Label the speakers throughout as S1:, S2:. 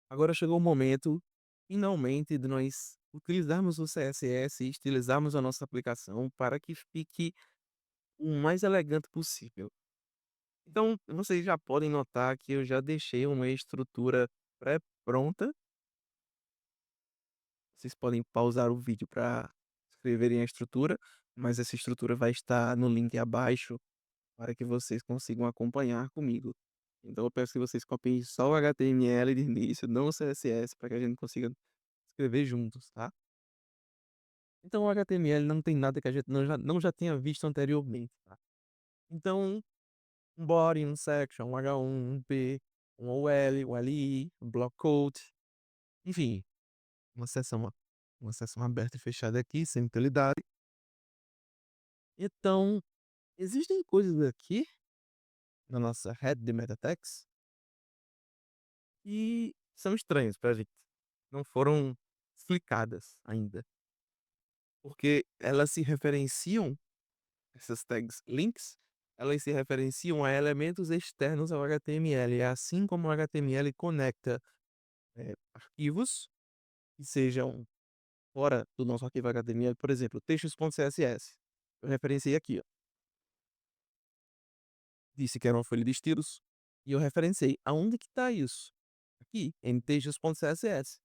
S1: Agora chegou o momento, finalmente, de nós utilizarmos o CSS e estilizarmos a nossa aplicação para que fique o mais elegante possível. Então, vocês já podem notar que eu já deixei uma estrutura pré-pronta. Vocês podem pausar o vídeo para escreverem a estrutura, mas essa estrutura vai estar no link abaixo para que vocês consigam acompanhar comigo. Então eu peço que vocês copiem só o HTML de início, não o CSS, para que a gente consiga escrever juntos, tá? Então o HTML não tem nada que a gente não já tenha visto anteriormente, tá? Então, um body, um section, um H1, um P, um OL, um LI, um block code, enfim, uma seção, uma seção aberta e fechada aqui, sem utilidade. Então, existem coisas aqui na nossa head de meta tags que são estranhas pra gente. Não foram explicadas ainda, porque elas se referenciam, essas tags links, elas se referenciam a elementos externos ao HTML, assim como o HTML conecta, arquivos que sejam fora do nosso arquivo HTML, por exemplo, textos.css. Eu referenciei aqui, ó, disse que era uma folha de estilos, e eu referenciei. Aonde que está isso? Aqui, em textos.css.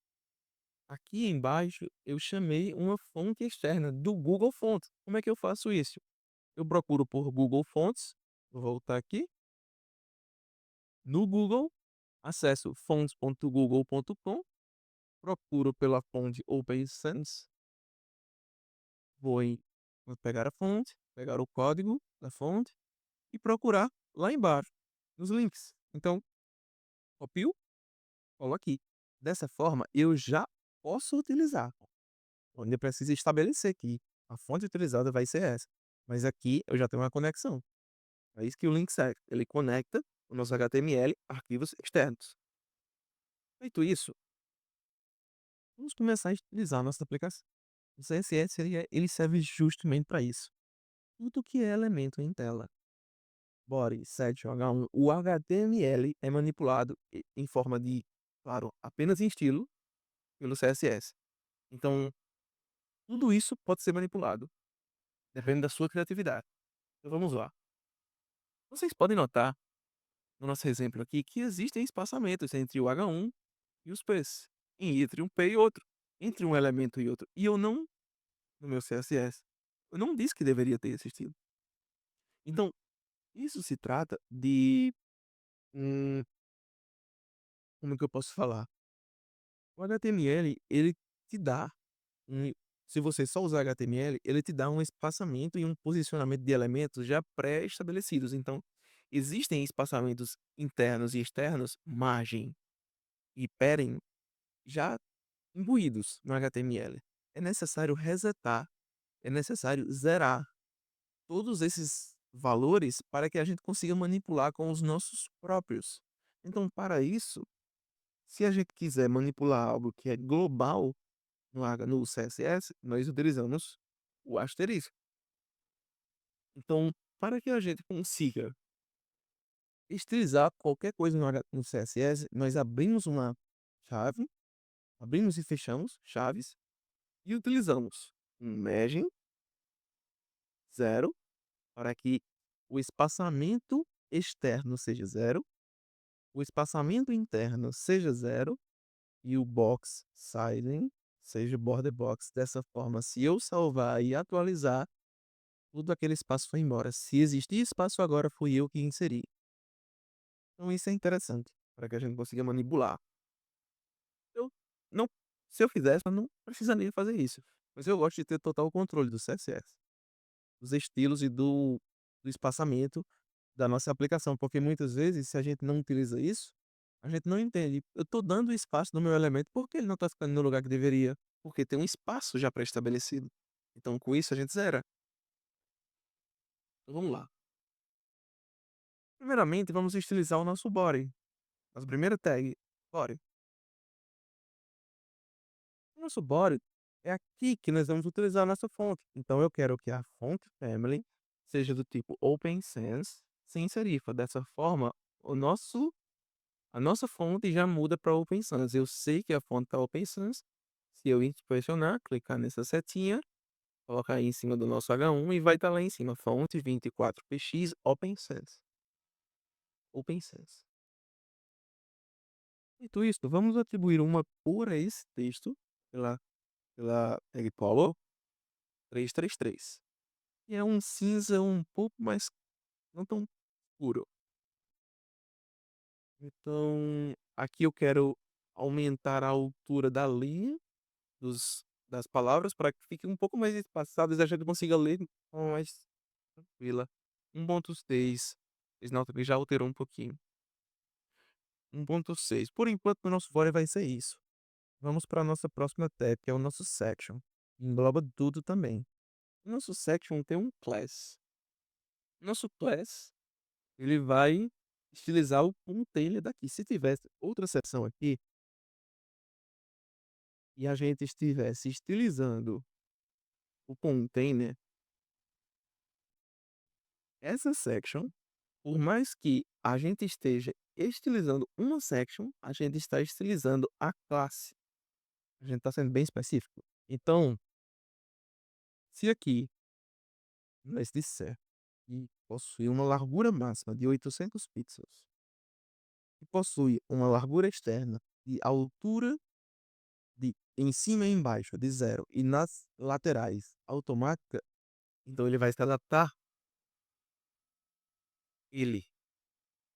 S1: Aqui embaixo eu chamei uma fonte externa do Google Fonts. Como é que eu faço isso? Eu procuro por Google Fonts, vou voltar aqui, no Google, acesso fonts.google.com, procuro pela fonte OpenSens, vou pegar a fonte, pegar o código da fonte e procurar lá embaixo, nos links. Então, copio, colo aqui. Dessa forma, eu já posso utilizar. Onde eu preciso estabelecer que a fonte utilizada vai ser essa. Mas aqui eu já tenho uma conexão. É isso que o link serve. Ele conecta o nosso HTML a arquivos externos. Feito isso, vamos começar a utilizar a nossa aplicação. O CSS ele serve justamente para isso. Tudo que é elemento em tela, body, set, H1, o HTML é manipulado em forma de, claro, apenas em estilo pelo CSS. Então, tudo isso pode ser manipulado, dependendo da sua criatividade. Então vamos lá. Vocês podem notar no nosso exemplo aqui que existem espaçamentos entre o H1 e os P's, e entre um P e outro, entre um elemento e outro. E eu não, no meu CSS, eu não disse que deveria ter existido. Então, isso se trata de, como é que eu posso falar? O HTML, ele te dá um, se você só usar HTML, ele te dá um espaçamento e um posicionamento de elementos já pré-estabelecidos. Então, existem espaçamentos internos e externos, margem e parent, já imbuídos no HTML. É necessário resetar, é necessário zerar todos esses valores para que a gente consiga manipular com os nossos próprios. Então, para isso, se a gente quiser manipular algo que é global no CSS, nós utilizamos o asterisco. Então, para que a gente consiga estilizar qualquer coisa no CSS, nós abrimos uma chave, abrimos e fechamos chaves e utilizamos um margin zero para que o espaçamento externo seja zero, o espaçamento interno seja zero e o box sizing seja border box. Dessa forma, se eu salvar e atualizar, tudo aquele espaço foi embora. Se existia espaço agora, fui eu que inseri. Então isso é interessante para que a gente consiga manipular. Eu não, se eu fizesse, eu não precisaria fazer isso. Mas eu gosto de ter total controle do CSS, dos estilos e do espaçamento da nossa aplicação, porque muitas vezes, se a gente não utiliza isso, a gente não entende. Eu estou dando espaço no meu elemento, por que ele não está ficando no lugar que deveria? Porque tem um espaço já pré-estabelecido. Então, com isso, a gente zera. Então, vamos lá. Primeiramente, vamos estilizar o nosso body. Nossa primeira tag, body. O nosso body é aqui que nós vamos utilizar a nossa fonte. Então, eu quero que a fonte family seja do tipo Open Sans, sem serifa. Dessa forma, o nosso a nossa fonte já muda para Open Sans. Eu sei que a fonte está Open Sans. Se eu inspecionar, clicar nessa setinha, colocar aí em cima do nosso H1 e vai estar lá em cima, fonte 24px Open Sans. Open Sans. Dito isso, vamos atribuir uma cor a esse texto pela tag color 333. E é um cinza um pouco mais, não tão escuro. Então, aqui eu quero aumentar a altura da linha das palavras para que fique um pouco mais espaçado e a gente consiga ler de forma mais tranquila. 1.6. Vocês notam que já alterou um pouquinho. 1.6. Por enquanto, o nosso body vai ser isso. Vamos para a nossa próxima tab, que é o nosso section. Engloba tudo também. O nosso section tem um class. Nosso class, ele vai estilizar o container daqui. Se tivesse outra seção aqui e a gente estivesse estilizando o container, essa section, por mais que a gente esteja estilizando uma section, a gente está estilizando a classe. A gente está sendo bem específico. Então, se aqui nós disser que possui uma largura máxima de 800 pixels e possui uma largura externa de altura de em cima e embaixo de 0 e nas laterais automática, então ele vai se adaptar, ele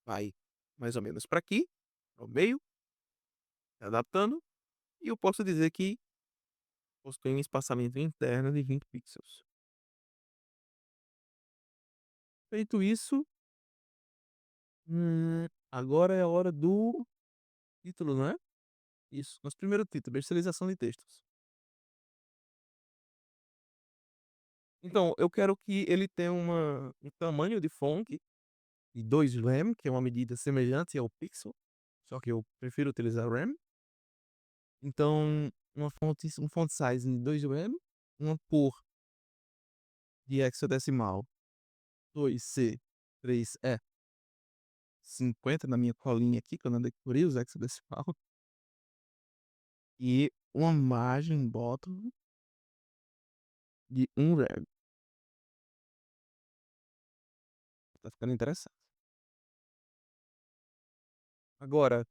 S1: vai mais ou menos para aqui, ao meio, se adaptando, e eu posso dizer que possui um espaçamento interno de 20 pixels. Feito isso, agora é a hora do título, não é? Isso, nosso primeiro título, estilização de textos. Então, eu quero que ele tenha um tamanho de fonte de 2 rem, que é uma medida semelhante ao pixel, só que eu prefiro utilizar rem. Então, um font size de 2 rem, uma cor de hexadecimal 2C, 3E, 50 na minha colinha aqui, que eu não decorei os hexadecimal, e uma margem bottom de 1 rem. Tá ficando interessante. Agora,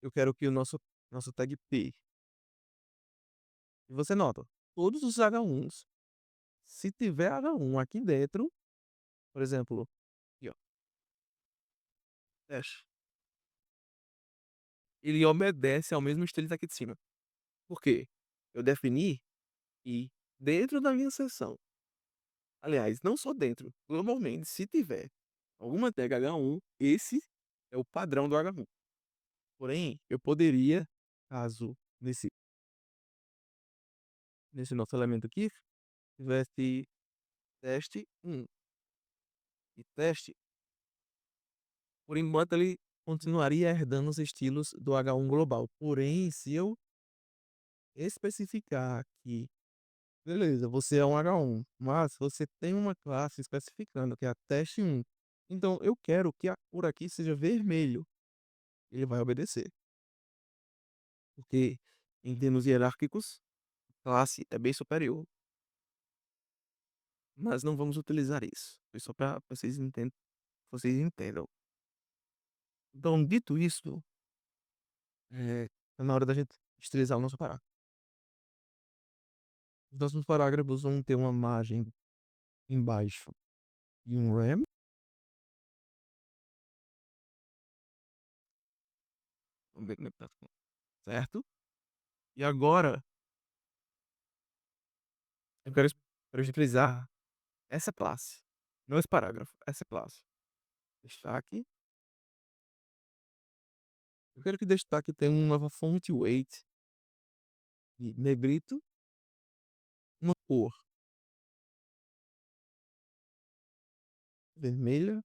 S1: eu quero que o nosso tag P, e você nota, todos os H1s, se tiver H1 aqui dentro, por exemplo, aqui ó, dash, ele obedece ao mesmo estilo daqui de cima. Por quê? Eu defini e dentro da minha seção, aliás, não só dentro, globalmente, se tiver alguma tag H1, esse é o padrão do H1. Porém, eu poderia, caso nesse nosso elemento aqui, tivesse teste 1 e teste, por enquanto ele continuaria herdando os estilos do H1 global. Porém, se eu especificar que, beleza, você é um H1, mas você tem uma classe especificando que é a teste 1. Então, eu quero que a cor aqui seja vermelho. Ele vai obedecer. Porque, em termos hierárquicos, classe é bem superior. Mas não vamos utilizar isso. Foi só para vocês entendam. Então, dito isso, tá na hora da gente estilizar o nosso parágrafo. Os nossos parágrafos vão ter uma margem embaixo e um rem. Vamos ver como é que tá ficando. Certo? E agora, eu quero utilizar essa classe. Não esse parágrafo, essa classe. Destaque. Eu quero que destaque tenha uma nova font weight de negrito, uma cor vermelha,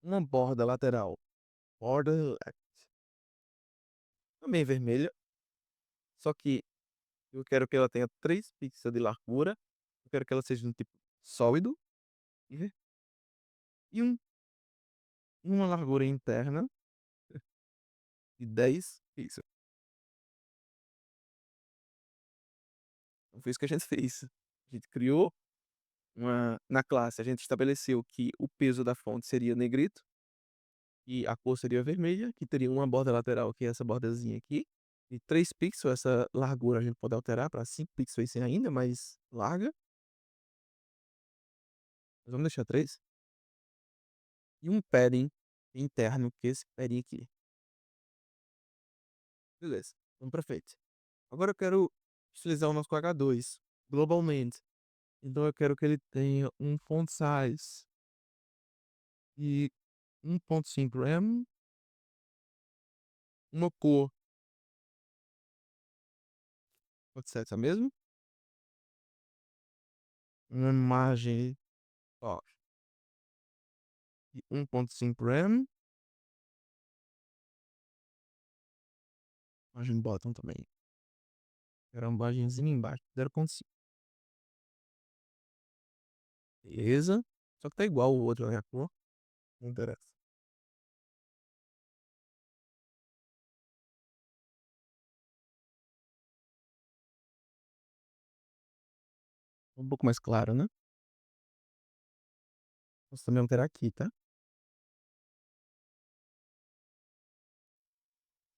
S1: uma borda lateral, border left, também vermelha, só que eu quero que ela tenha 3 pixels de largura, eu quero que ela seja um tipo sólido e uma largura interna e 10 pixels. Então foi isso que a gente fez. A gente criou na classe, a gente estabeleceu que o peso da fonte seria negrito e a cor seria vermelha, que teria uma borda lateral, que é essa bordazinha aqui, e 3 pixels. Essa largura a gente pode alterar para 5 pixels ser ainda mais larga. Mas vamos deixar 3. E um padding interno, que é esse padding aqui. Beleza, vamos para frente. Agora eu quero utilizar o nosso H2 globalmente. Então eu quero que ele tenha um font size e 1.5 rem, uma cor, pode ser essa mesmo, uma imagem, ó, e 1.5 rem, imagem bottom também. Quero uma imagenzinha embaixo, 0.5. Beleza. Só que tá igual o outro, né? A cor. Não interessa. Um pouco mais claro, né? Posso também alterar aqui, tá?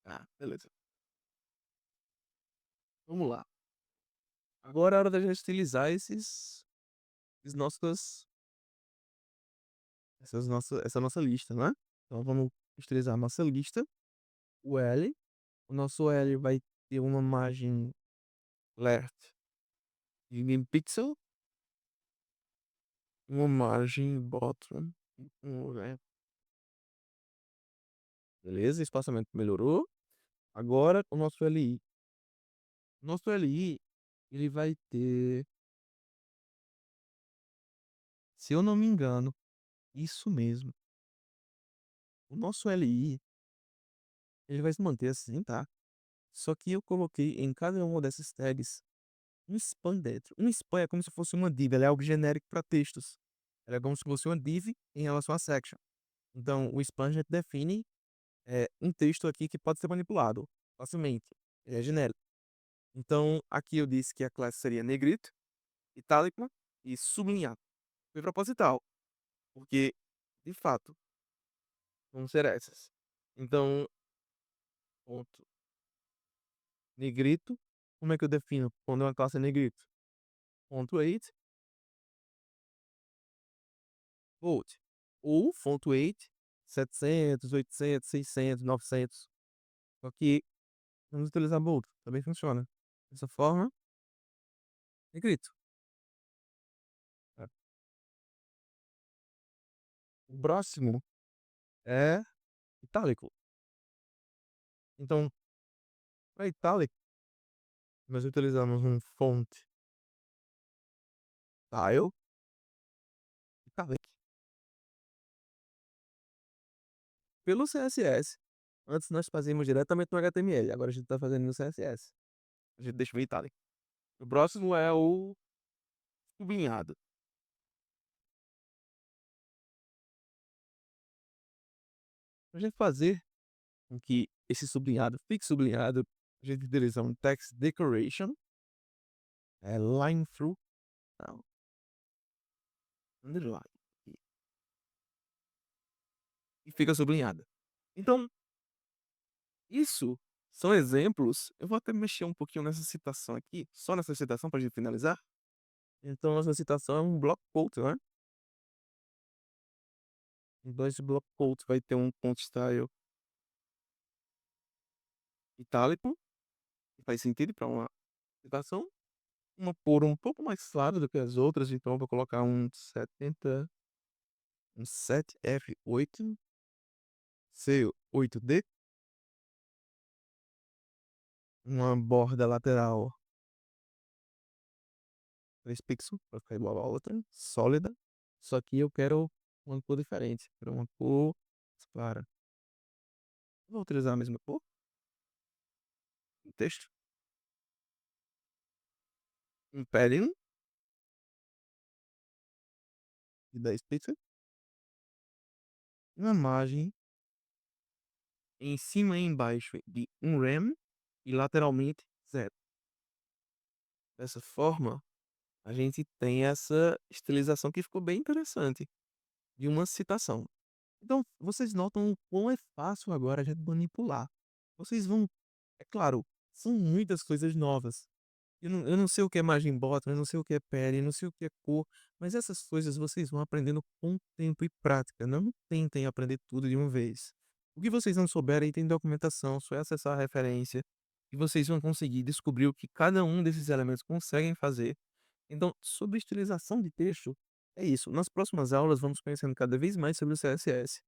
S1: Ah, beleza. Vamos lá. Agora é a hora da gente utilizar essa nossa lista, né? Então vamos utilizar a nossa lista, o L. O nosso L vai ter uma margem left em pixel, uma margem bottom, né? Beleza, espaçamento melhorou. Agora o nosso LI. O nosso LI, ele vai ter, se eu não me engano, isso mesmo. O nosso LI, ele vai se manter assim, tá? Só que eu coloquei em cada uma dessas tags um span dentro. Um span é como se fosse uma div, ela é algo genérico para textos. Ela é como se fosse uma div em relação a section. Então, o span a gente define um texto aqui que pode ser manipulado facilmente. Ele é genérico. Então, aqui eu disse que a classe seria negrito, itálico e sublinhado. Foi proposital, porque, de fato, vão ser essas. Então, ponto negrito. Como é que eu defino quando uma classe é negrito? Ponto 8 volt. Ou fonto 8, 700, 800, 600, 900. Só que vamos utilizar bold. Também funciona. Dessa forma, negrito. É. O próximo é itálico. Então, para itálico, nós utilizamos um font style italic. Pelo CSS. Antes nós fazíamos diretamente no HTML. Agora a gente está fazendo no CSS. A gente deixa o itálico. O próximo é o sublinhado. Para a gente fazer com que esse sublinhado fique sublinhado, a gente utiliza um text decoration, line through, não, underline, e fica sublinhada. Então, isso são exemplos. Eu vou até mexer um pouquinho nessa citação aqui, só nessa citação para a gente finalizar. Então, essa citação é um block quote, né? Então, esse block quote vai ter um font style itálico, que faz sentido para uma citação. Uma cor um pouco mais clara do que as outras, então eu vou colocar um 70, um 7F8, C8D, uma borda lateral 3 pixels, para ficar igual a outra, sólida. Só que eu quero uma cor diferente, quero uma cor clara. Vou utilizar a mesma cor no texto. Um padding de 10 pixels. Uma margem em cima e embaixo de um rem e lateralmente 0. Dessa forma, a gente tem essa estilização que ficou bem interessante, de uma citação. Então, vocês notam o quão é fácil agora a gente manipular. Vocês vão é claro, são muitas coisas novas. Eu não sei o que é margem bottom, eu não sei o que é pele, eu não sei o que é cor, mas essas coisas vocês vão aprendendo com tempo e prática. Não tentem aprender tudo de uma vez. O que vocês não souberem tem documentação, só é acessar a referência e vocês vão conseguir descobrir o que cada um desses elementos conseguem fazer. Então, sobre estilização de texto, é isso. Nas próximas aulas vamos conhecendo cada vez mais sobre o CSS.